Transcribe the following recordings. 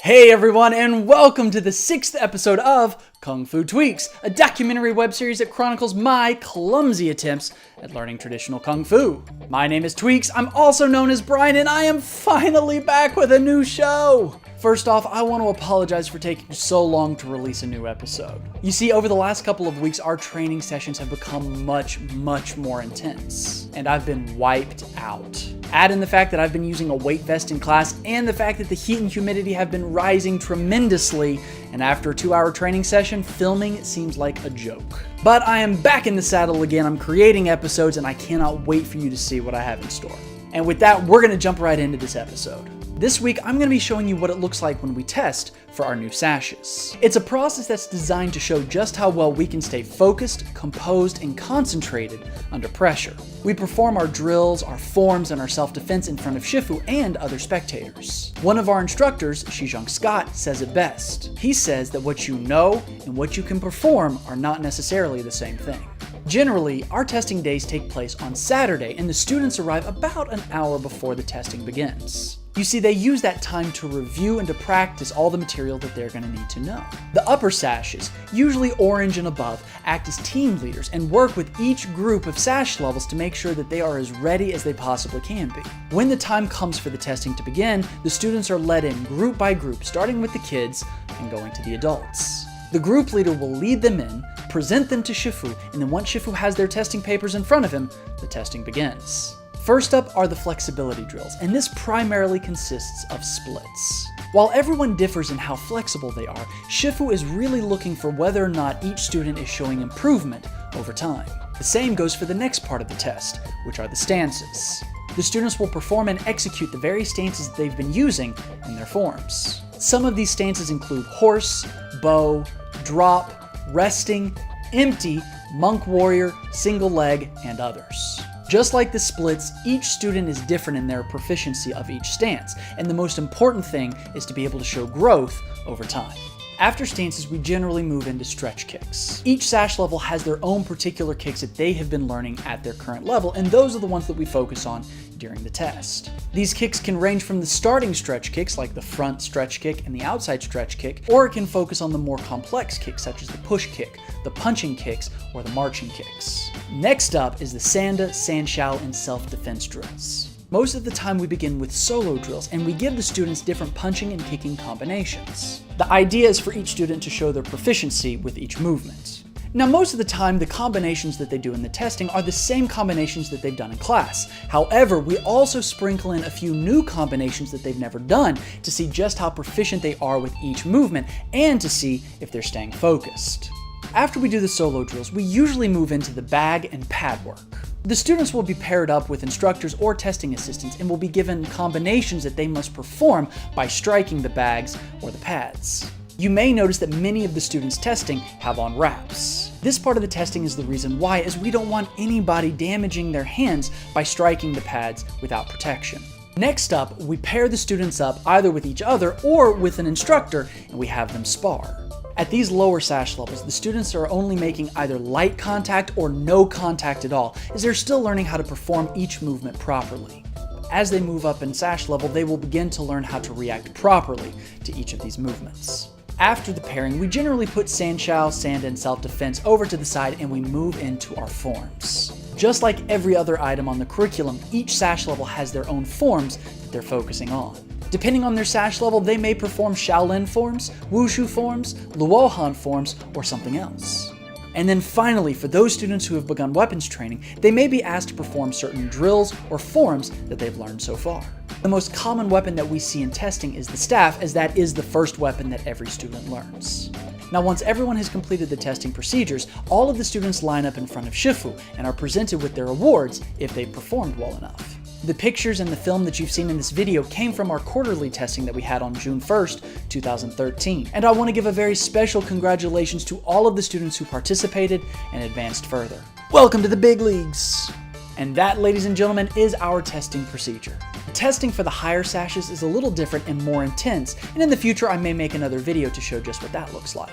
Hey everyone, and welcome to the 6th episode of Kung Fu Tweex, a documentary web series that chronicles my clumsy attempts at learning traditional Kung Fu. My name is Tweex, I'm also known as Brian, and I am finally back with a new show! First off, I want to apologize for taking so long to release a new episode. You see, over the last couple of weeks, our training sessions have become much more intense, and I've been wiped out. Add in the fact that I've been using a weight vest in class and the fact that the heat and humidity have been rising tremendously, and after a 2-hour training session, filming seems like a joke. But I am back in the saddle again, I'm creating episodes, and I cannot wait for you to see what I have in store. And with that, we're going to jump right into this episode. This week, I'm going to be showing you what it looks like when we test for our new sashes. It's a process that's designed to show just how well we can stay focused, composed, and concentrated under pressure. We perform our drills, our forms, and our self-defense in front of Shifu and other spectators. One of our instructors, Shijung Scott, says it best. He says that what you know and what you can perform are not necessarily the same thing. Generally, our testing days take place on Saturday, and the students arrive about an hour before the testing begins. You see, they use that time to review and to practice all the material that they're going to need to know. The upper sashes, usually orange and above, act as team leaders and work with each group of sash levels to make sure that they are as ready as they possibly can be. When the time comes for the testing to begin, the students are led in group by group, starting with the kids and going to the adults. The group leader will lead them in, present them to Shifu, and then once Shifu has their testing papers in front of him, the testing begins. First up are the flexibility drills, and this primarily consists of splits. While everyone differs in how flexible they are, Shifu is really looking for whether or not each student is showing improvement over time. The same goes for the next part of the test, which are the stances. The students will perform and execute the various stances that they've been using in their forms. Some of these stances include horse, bow, drop, resting, empty, monk warrior, single leg, and others. Just like the splits, each student is different in their proficiency of each stance, and the most important thing is to be able to show growth over time. After stances, we generally move into stretch kicks. Each sash level has their own particular kicks that they have been learning at their current level, and those are the ones that we focus on during the test. These kicks can range from the starting stretch kicks, like the front stretch kick and the outside stretch kick, or it can focus on the more complex kicks, such as the push kick, the punching kicks, or the marching kicks. Next up is the Sanda, Sanshao, and self-defense drills. Most of the time we begin with solo drills, and we give the students different punching and kicking combinations. The idea is for each student to show their proficiency with each movement. Now, most of the time, the combinations that they do in the testing are the same combinations that they've done in class. However, we also sprinkle in a few new combinations that they've never done to see just how proficient they are with each movement and to see if they're staying focused. After we do the solo drills, we usually move into the bag and pad work. The students will be paired up with instructors or testing assistants and will be given combinations that they must perform by striking the bags or the pads. You may notice that many of the students testing have on wraps. This part of the testing is the reason why, as we don't want anybody damaging their hands by striking the pads without protection. Next up, we pair the students up either with each other or with an instructor, and we have them spar. At these lower sash levels, the students are only making either light contact or no contact at all, as they're still learning how to perform each movement properly. As they move up in sash level, they will begin to learn how to react properly to each of these movements. After the pairing, we generally put Sanshao, Sanda, and self-defense over to the side and we move into our forms. Just like every other item on the curriculum, each sash level has their own forms that they're focusing on. Depending on their sash level, they may perform Shaolin forms, Wushu forms, Luohan forms, or something else. And then finally, for those students who have begun weapons training, they may be asked to perform certain drills or forms that they've learned so far. The most common weapon that we see in testing is the staff, as that is the first weapon that every student learns. Now, once everyone has completed the testing procedures, all of the students line up in front of Shifu and are presented with their awards if they performed well enough. The pictures and the film that you've seen in this video came from our quarterly testing that we had on June 1st, 2013. And I want to give a very special congratulations to all of the students who participated and advanced further. Welcome to the big leagues! And that, ladies and gentlemen, is our testing procedure. Testing for the higher sashes is a little different and more intense, and in the future I may make another video to show just what that looks like.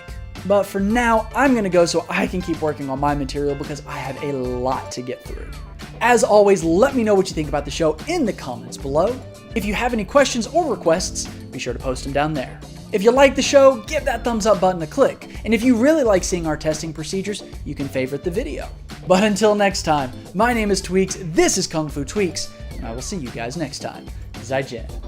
But for now, I'm gonna go so I can keep working on my material because I have a lot to get through. As always, let me know what you think about the show in the comments below. If you have any questions or requests, be sure to post them down there. If you like the show, give that thumbs up button a click. And if you really like seeing our testing procedures, you can favorite the video. But until next time, my name is Tweex, this is Kung Fu Tweex, and I will see you guys next time. Zaijian.